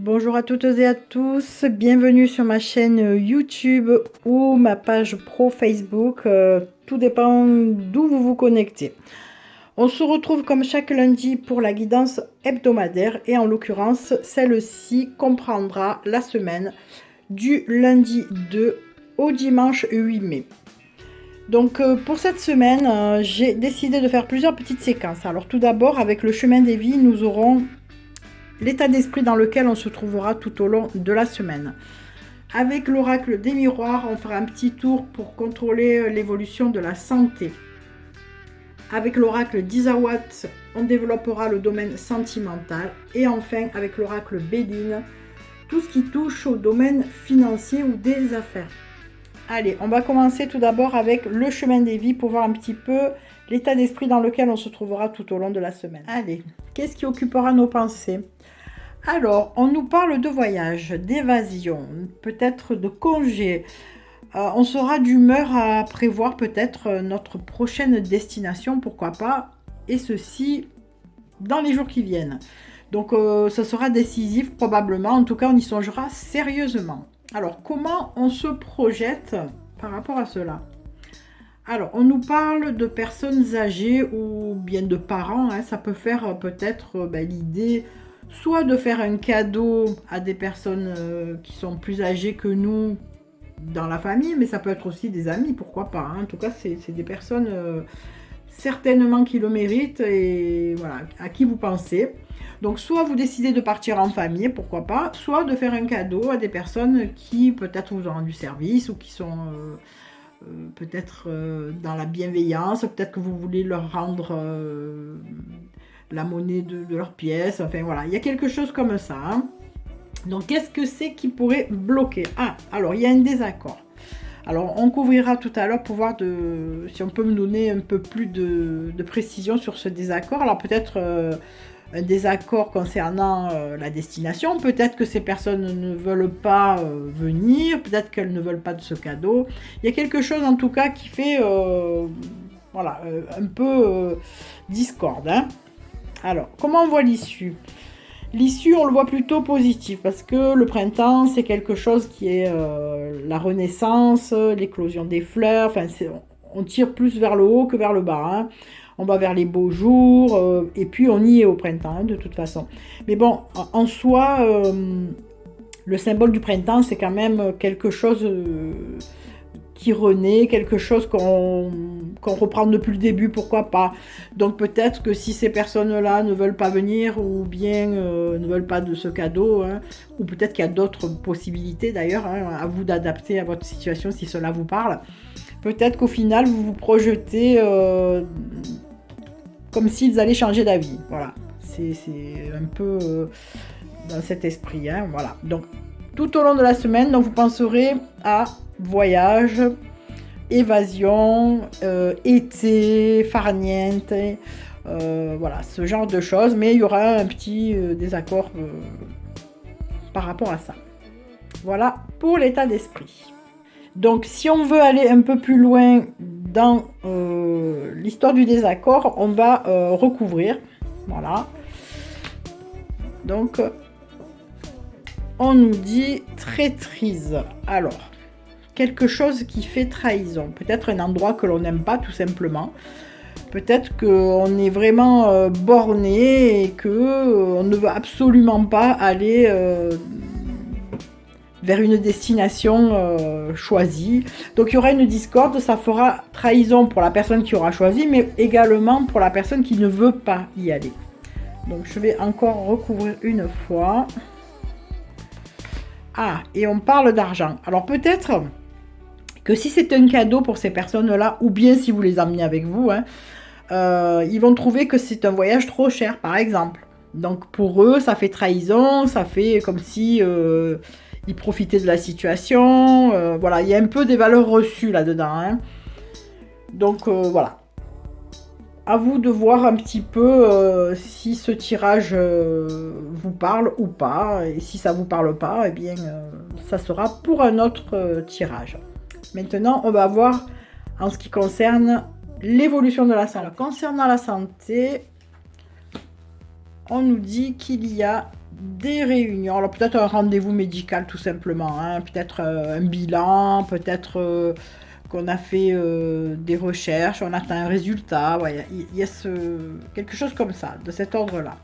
Bonjour à toutes et à tous, bienvenue sur ma chaîne YouTube ou ma page pro Facebook, tout dépend d'où vous vous connectez. On se retrouve comme chaque lundi pour la guidance hebdomadaire et en l'occurrence celle-ci comprendra la semaine du lundi 2 au dimanche 8 mai. Donc pour cette semaine, j'ai décidé de faire plusieurs petites séquences. Alors tout d'abord avec le chemin des vies, nous aurons l'état d'esprit dans lequel on se trouvera tout au long de la semaine. Avec l'oracle des miroirs, on fera un petit tour pour contrôler l'évolution de la santé. Avec l'oracle d'Isawat, on développera le domaine sentimental. Et enfin, avec l'oracle Béline, tout ce qui touche au domaine financier ou des affaires. Allez, on va commencer tout d'abord avec le chemin des vies pour voir un petit peu l'état d'esprit dans lequel on se trouvera tout au long de la semaine. Allez, qu'est-ce qui occupera nos pensées ? Alors, on nous parle de voyage, d'évasion, peut-être de congé. On sera d'humeur à prévoir peut-être notre prochaine destination, pourquoi pas, et ceci dans les jours qui viennent. Donc, ça sera décisif probablement, en tout cas, on y songera sérieusement. Alors, comment on se projette par rapport à cela ? Alors, on nous parle de personnes âgées ou bien de parents, hein, ça peut faire peut-être l'idée soit de faire un cadeau à des personnes qui sont plus âgées que nous dans la famille, mais ça peut être aussi des amis, pourquoi pas. Hein. En tout cas, c'est des personnes certainement qui le méritent et voilà, à qui vous pensez. Donc, soit vous décidez de partir en famille, pourquoi pas, soit de faire un cadeau à des personnes qui peut-être vous ont rendu service ou qui sont peut-être dans la bienveillance, peut-être que vous voulez leur rendre la monnaie de leur pièce, enfin voilà, il y a quelque chose comme ça. Hein. Donc qu'est-ce que c'est qui pourrait bloquer ? Ah, alors il y a un désaccord. Alors on couvrira tout à l'heure pour voir si on peut me donner un peu plus de précision sur ce désaccord. Alors peut-être un désaccord concernant la destination, peut-être que ces personnes ne veulent pas venir, peut-être qu'elles ne veulent pas de ce cadeau. Il y a quelque chose en tout cas qui fait un peu discorde. Hein. Alors, comment on voit l'issue ? L'issue, on le voit plutôt positif parce que le printemps, c'est quelque chose qui est la renaissance, l'éclosion des fleurs. Enfin, on tire plus vers le haut que vers le bas. Hein. On va vers les beaux jours et puis on y est au printemps, hein, de toute façon. Mais bon, en soi, le symbole du printemps, c'est quand même quelque chose qui renaît, quelque chose qu'on reprend depuis le début, pourquoi pas. Donc peut-être que si ces personnes-là ne veulent pas venir ou bien ne veulent pas de ce cadeau, hein, ou peut-être qu'il y a d'autres possibilités d'ailleurs, hein, à vous d'adapter à votre situation si cela vous parle. Peut-être qu'au final, vous vous projetez comme s'ils allaient changer d'avis. Voilà, c'est un peu dans cet esprit. Hein, voilà. Donc tout au long de la semaine, donc, vous penserez à voyage, évasion, été, farniente, voilà, ce genre de choses. Mais il y aura un petit désaccord par rapport à ça. Voilà pour l'état d'esprit. Donc, si on veut aller un peu plus loin dans l'histoire du désaccord, on va recouvrir. Voilà. Donc, on nous dit traîtrise. Alors, quelque chose qui fait trahison. Peut-être un endroit que l'on n'aime pas, tout simplement. Peut-être qu'on est vraiment borné et qu'on ne veut absolument pas aller vers une destination choisie. Donc il y aura une discorde, ça fera trahison pour la personne qui aura choisi, mais également pour la personne qui ne veut pas y aller. Donc je vais encore recouvrir une fois. Ah, et on parle d'argent. Alors peut-être que si c'est un cadeau pour ces personnes-là, ou bien si vous les emmenez avec vous, hein, ils vont trouver que c'est un voyage trop cher, par exemple. Donc pour eux, ça fait trahison, ça fait comme si ils profitaient de la situation. Voilà, il y a un peu des valeurs reçues là-dedans. Hein. Donc voilà. À vous de voir un petit peu si ce tirage vous parle ou pas. Et si ça ne vous parle pas, eh bien, ça sera pour un autre tirage. Maintenant, on va voir en ce qui concerne l'évolution de la santé. Alors, concernant la santé, on nous dit qu'il y a des réunions. Alors peut-être un rendez-vous médical tout simplement, hein. Peut-être un bilan, peut-être qu'on a fait des recherches, on attend un résultat. Ouais, il y a quelque chose comme ça, de cet ordre-là.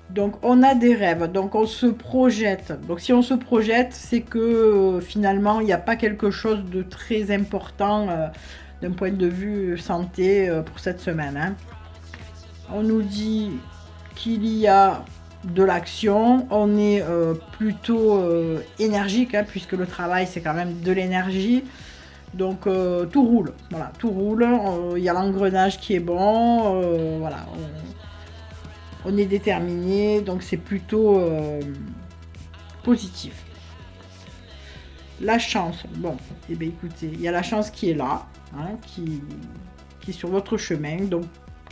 Donc on a des rêves, donc on se projette. Donc si on se projette, c'est que finalement il n'y a pas quelque chose de très important d'un point de vue santé pour cette semaine, hein. On nous dit qu'il y a de l'action, on est plutôt énergique, hein, puisque le travail c'est quand même de l'énergie. Donc tout roule, voilà, tout roule. Il y a l'engrenage qui est bon, voilà. On est déterminé, donc c'est plutôt positif. La chance, bon, eh bien écoutez, il y a la chance qui est là, hein, qui est sur votre chemin. Donc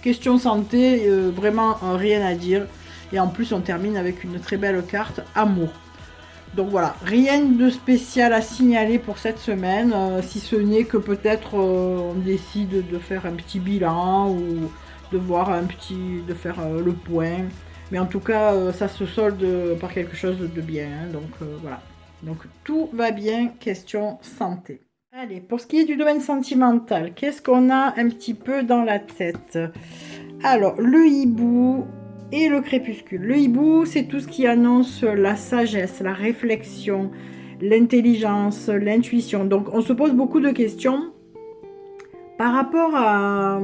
question santé, vraiment rien à dire. Et en plus on termine avec une très belle carte amour. Donc voilà, rien de spécial à signaler pour cette semaine, si ce n'est que peut-être on décide de faire un petit bilan ou de voir de faire le point. Mais en tout cas, ça se solde par quelque chose de bien, hein, donc voilà. Donc tout va bien, question santé. Allez, pour ce qui est du domaine sentimental, qu'est-ce qu'on a un petit peu dans la tête? Alors, le hibou et le crépuscule. Le hibou, c'est tout ce qui annonce la sagesse, la réflexion, l'intelligence, l'intuition. Donc, on se pose beaucoup de questions par rapport à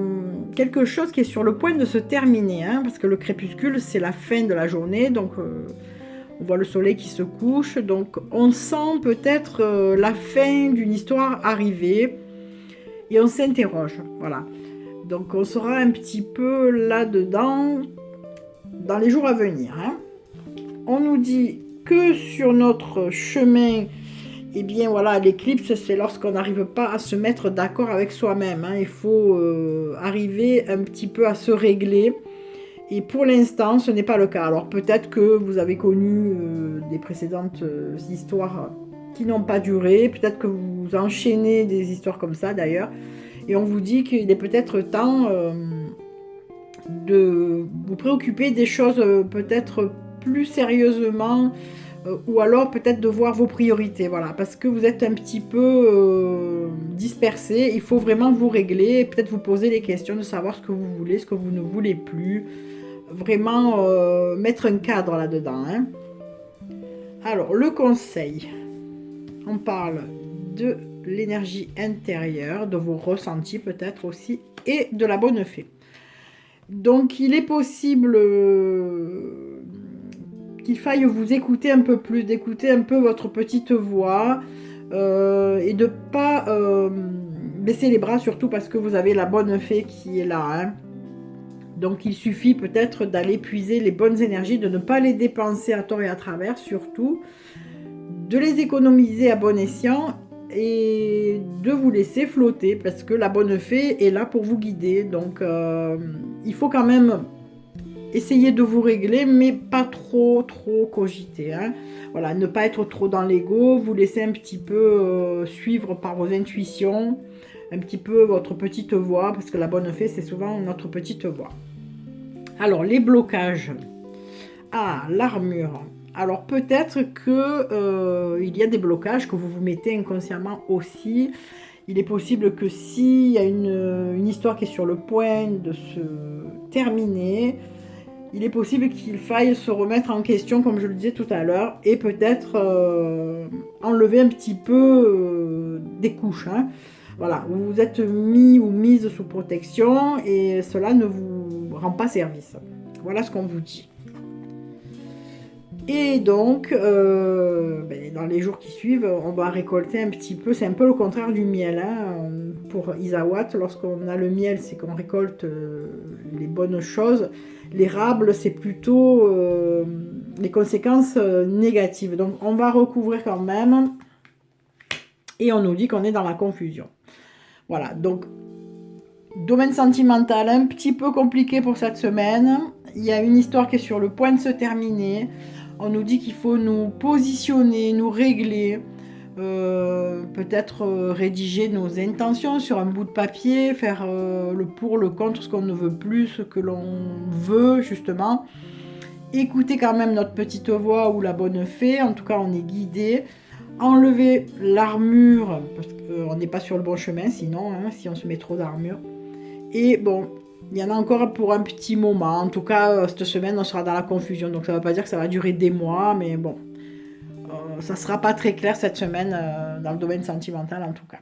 quelque chose qui est sur le point de se terminer, hein, parce que le crépuscule, c'est la fin de la journée, donc on voit le soleil qui se couche, donc on sent peut-être la fin d'une histoire arriver, et on s'interroge, voilà. Donc on sera un petit peu là-dedans dans les jours à venir, hein. On nous dit que sur notre chemin, eh bien voilà, l'éclipse, c'est lorsqu'on n'arrive pas à se mettre d'accord avec soi-même, hein. Il faut arriver un petit peu à se régler. Et pour l'instant, ce n'est pas le cas. Alors peut-être que vous avez connu des précédentes histoires qui n'ont pas duré. Peut-être que vous enchaînez des histoires comme ça d'ailleurs. Et on vous dit qu'il est peut-être temps de vous préoccuper des choses peut-être plus sérieusement, ou alors peut-être de voir vos priorités, voilà, parce que vous êtes un petit peu dispersé. Il faut vraiment vous régler et peut-être vous poser les questions de savoir ce que vous voulez, ce que vous ne voulez plus, vraiment mettre un cadre là-dedans, hein. Alors le conseil, on parle de l'énergie intérieure, de vos ressentis peut-être aussi, et de la bonne fée. Donc il est possible qu'il faille vous écouter un peu plus, d'écouter un peu votre petite voix et de ne pas baisser les bras, surtout parce que vous avez la bonne fée qui est là, hein. Donc il suffit peut-être d'aller puiser les bonnes énergies, de ne pas les dépenser à tort et à travers, surtout de les économiser à bon escient et de vous laisser flotter, parce que la bonne fée est là pour vous guider. Donc il faut quand même essayer de vous régler, mais pas trop cogiter, hein. Voilà, ne pas être trop dans l'ego, vous laisser un petit peu suivre par vos intuitions, un petit peu votre petite voix, parce que la bonne fée, c'est souvent notre petite voix. Alors, les blocages. Ah, l'armure. Alors, peut-être que il y a des blocages que vous vous mettez inconsciemment aussi. Il est possible que s'il y a une histoire qui est sur le point de se terminer, il est possible qu'il faille se remettre en question, comme je le disais tout à l'heure, et peut-être enlever un petit peu des couches, hein. Voilà, vous vous êtes mis ou mise sous protection et cela ne vous rend pas service. Voilà ce qu'on vous dit. Et donc, dans les jours qui suivent, on va récolter un petit peu, c'est un peu le contraire du miel, hein. Pour Isawat, lorsqu'on a le miel, c'est qu'on récolte les bonnes choses. L'érable, c'est plutôt les conséquences négatives. Donc, on va recouvrir quand même. Et on nous dit qu'on est dans la confusion. Voilà, donc, domaine sentimental un petit peu compliqué pour cette semaine. Il y a une histoire qui est sur le point de se terminer. On nous dit qu'il faut nous positionner, nous régler, peut-être rédiger nos intentions sur un bout de papier, faire le pour, le contre, ce qu'on ne veut plus, ce que l'on veut justement. écouter quand même notre petite voix ou la bonne fée, en tout cas on est guidé. Enlever l'armure, parce qu'on n'est pas sur le bon chemin sinon, hein, si on se met trop d'armure. Et bon, il y en a encore pour un petit moment. En tout cas, cette semaine, on sera dans la confusion. Donc ça ne veut pas dire que ça va durer des mois, mais bon, ça ne sera pas très clair cette semaine dans le domaine sentimental en tout cas.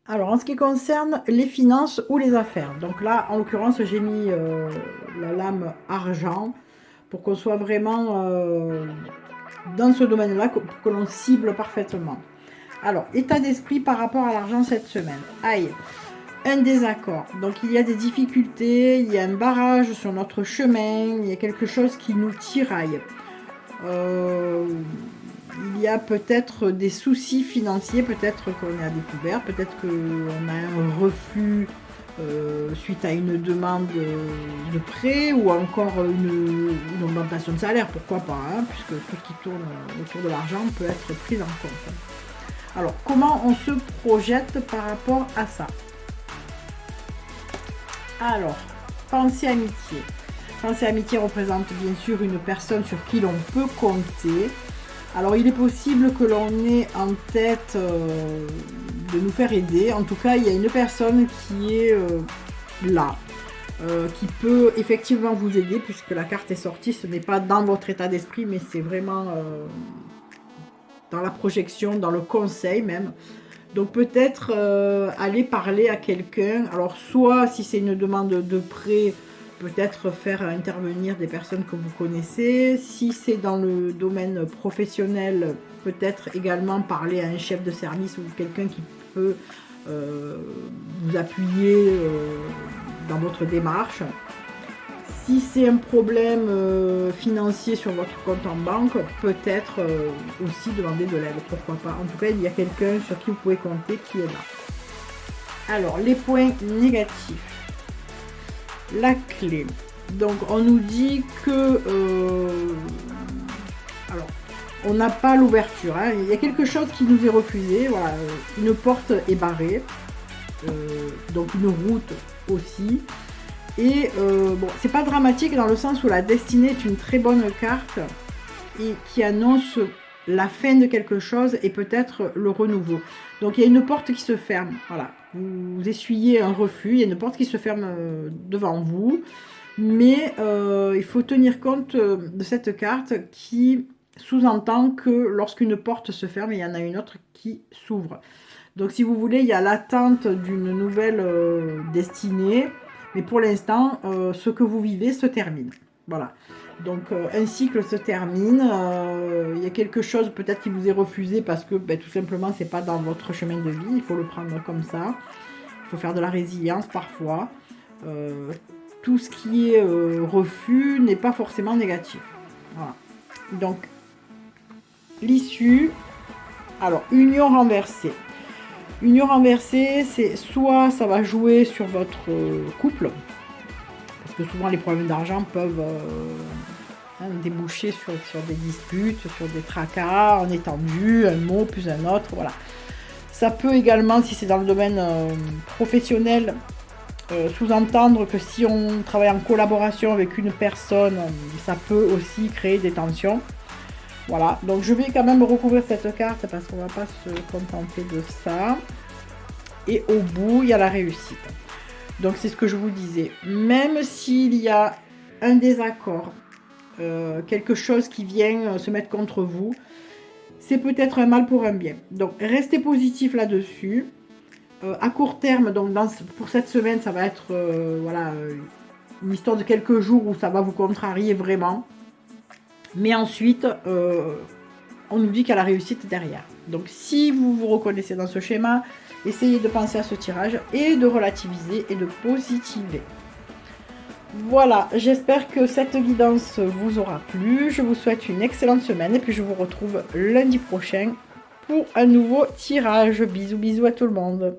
Alors, en ce qui concerne les finances ou les affaires, donc là, en l'occurrence, j'ai mis la lame argent pour qu'on soit vraiment dans ce domaine-là, pour que l'on cible parfaitement. Alors, état d'esprit par rapport à l'argent cette semaine. Aïe, un désaccord. Donc, il y a des difficultés, il y a un barrage sur notre chemin, il y a quelque chose qui nous tiraille. Il y a peut-être des soucis financiers, peut-être qu'on est à découvert, peut-être qu'on a un refus suite à une demande de prêt ou encore une augmentation de salaire, pourquoi pas, hein, puisque tout ce qui tourne autour de l'argent peut être pris en compte. Alors, comment on se projette par rapport à ça? Alors, pensée amitié. Pensée amitié représente bien sûr une personne sur qui l'on peut compter. Alors, il est possible que l'on ait en tête de nous faire aider. En tout cas, il y a une personne qui est là, qui peut effectivement vous aider, puisque la carte est sortie. Ce n'est pas dans votre état d'esprit, mais c'est vraiment dans la projection, dans le conseil même. Donc, peut-être aller parler à quelqu'un. Alors, soit si c'est une demande de prêt, peut-être faire intervenir des personnes que vous connaissez. Si c'est dans le domaine professionnel, peut-être également parler à un chef de service ou quelqu'un qui peut vous appuyer dans votre démarche. Si c'est un problème financier sur votre compte en banque, peut-être aussi demander de l'aide, pourquoi pas. En tout cas, il y a quelqu'un sur qui vous pouvez compter qui est là. Alors, les points négatifs. La clé. Donc on nous dit que alors on n'a pas l'ouverture, hein. Il y a quelque chose qui nous est refusé, voilà. Une porte est barrée, donc une route aussi, et bon, c'est pas dramatique dans le sens où la destinée est une très bonne carte et qui annonce la fin de quelque chose et peut-être le renouveau. Donc il y a une porte qui se ferme, voilà. Vous essuyez un refus, il y a une porte qui se ferme devant vous, mais il faut tenir compte de cette carte qui sous-entend que lorsqu'une porte se ferme, il y en a une autre qui s'ouvre. Donc si vous voulez, il y a l'attente d'une nouvelle destinée, mais pour l'instant, ce que vous vivez se termine. Voilà. Donc un cycle se termine, il y a quelque chose peut-être qui vous est refusé parce que tout simplement c'est pas dans votre chemin de vie, il faut le prendre comme ça, il faut faire de la résilience parfois. Tout ce qui est refus n'est pas forcément négatif. Voilà. Donc l'issue, alors union renversée. Union renversée, c'est soit ça va jouer sur votre couple, parce que souvent les problèmes d'argent peuvent déboucher sur des disputes, sur des tracas, en étendue, un mot plus un autre, voilà. Ça peut également, si c'est dans le domaine professionnel, sous-entendre que si on travaille en collaboration avec une personne, ça peut aussi créer des tensions. Voilà, donc je vais quand même recouvrir cette carte parce qu'on ne va pas se contenter de ça. Et au bout, il y a la réussite. Donc c'est ce que je vous disais. Même s'il y a un désaccord, quelque chose qui vient se mettre contre vous, c'est peut-être un mal pour un bien. Donc restez positif là-dessus. À court terme, donc pour cette semaine, ça va être voilà, une histoire de quelques jours où ça va vous contrarier vraiment. Mais ensuite, on nous dit qu'il y a la réussite derrière. Donc si vous vous reconnaissez dans ce schéma, essayez de penser à ce tirage et de relativiser et de positiver. Voilà, j'espère que cette guidance vous aura plu. Je vous souhaite une excellente semaine et puis je vous retrouve lundi prochain pour un nouveau tirage. Bisous bisous à tout le monde.